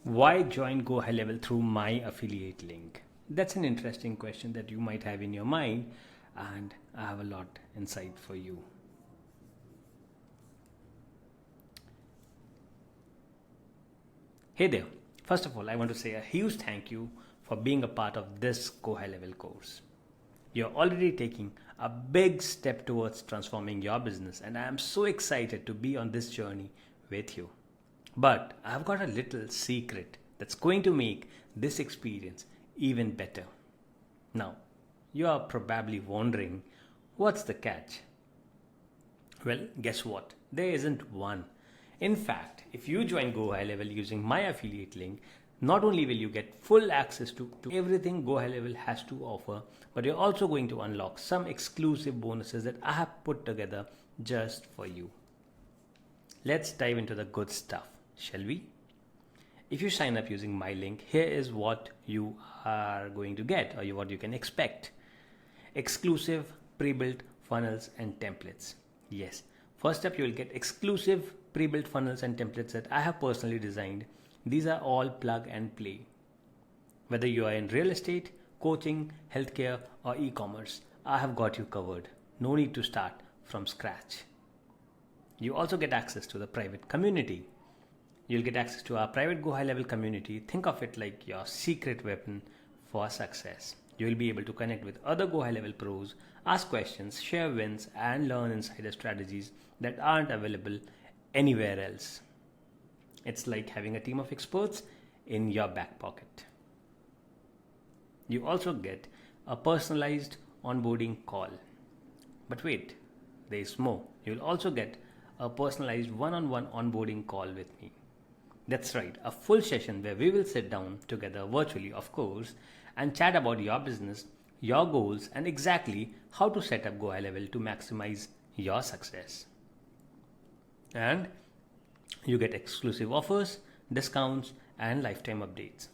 Why join GoHighLevel through my affiliate link? That's an interesting question that you might have in your mind, and I have a lot insight for you. Hey there. First of all, I want to say a huge thank you for being a part of this GoHighLevel course. You're already taking a big step towards transforming your business, and I am so excited to be on this journey with you. But I've got a little secret that's going to make this experience even better. Now, you are probably wondering, what's the catch? Well, guess what? There isn't one. In fact, if you join GoHighLevel using my affiliate link, not only will you get full access to everything GoHighLevel has to offer, but you're also going to unlock some exclusive bonuses that I have put together just for you. Let's dive into the good stuff, shall we? If you sign up using my link, here is what you are going to get, or what you can expect. Exclusive pre-built funnels and templates. Yes, first up you will get exclusive pre-built funnels and templates that I have personally designed. These are all plug and play. Whether you are in real estate, coaching, healthcare, or e-commerce, I have got you covered. No need to start from scratch. You also get access to the private community. You'll get access to our private GoHighLevel community. Think of it like your secret weapon for success. You will be able to connect with other GoHighLevel pros, ask questions, share wins, and learn insider strategies that aren't available anywhere else. It's like having a team of experts in your back pocket. You also get a personalized onboarding call. But wait, there is more. You'll also get a personalized one-on-one onboarding call with me. That's right, a full session where we will sit down together virtually, of course, and chat about your business, your goals, and exactly how to set up GoHighLevel to maximize your success. And you get exclusive offers, discounts, and lifetime updates.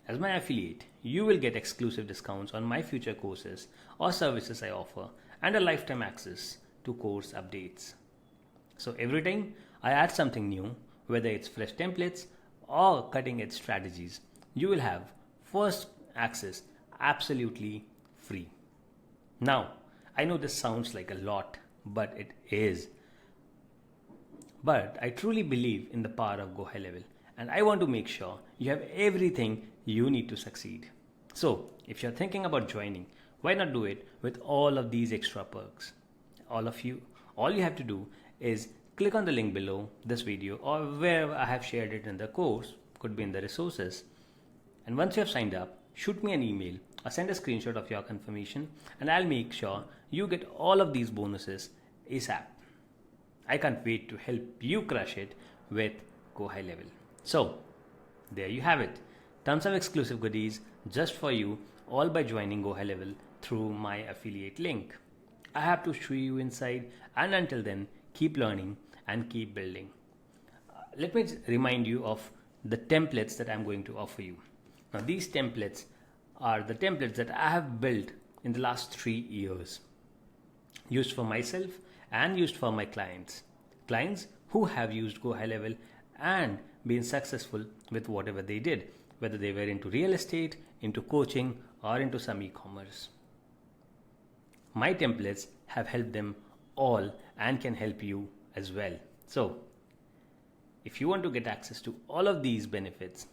As my affiliate, you will get exclusive discounts on my future courses or services I offer, and a lifetime access to course updates. So every time I add something new, whether it's fresh templates or cutting edge strategies, you will have first access absolutely free. Now, I know this sounds like a lot, but it is. But I truly believe in the power of GoHighLevel, and I want to make sure you have everything you need to succeed. So, if you're thinking about joining, why not do it with all of these extra perks? All you have to do is click on the link below this video or wherever I have shared it in the course, could be in the resources. And once you have signed up, shoot me an email or send a screenshot of your confirmation, and I'll make sure you get all of these bonuses ASAP. I can't wait to help you crush it with GoHighLevel. So, there you have it. Tons of exclusive goodies just for you, all by joining GoHighLevel through my affiliate link. I have to show you inside, and until then, keep learning and keep building. Let me remind you of the templates that I'm going to offer you. Now, these templates are the templates that I have built in the last 3 years, used for myself and used for my clients who have used GoHighLevel and been successful with whatever they did, whether they were into real estate, into coaching, or into some e-commerce. My templates have helped them all and can help you as well. So, if you want to get access to all of these benefits,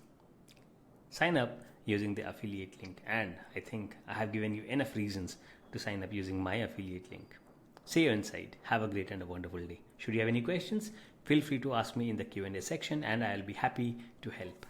sign up using the affiliate link, and I think I have given you enough reasons to sign up using my affiliate link. See you inside. Have a great and a wonderful day. Should you have any questions, feel free to ask me in the Q&A section, and I'll be happy to help.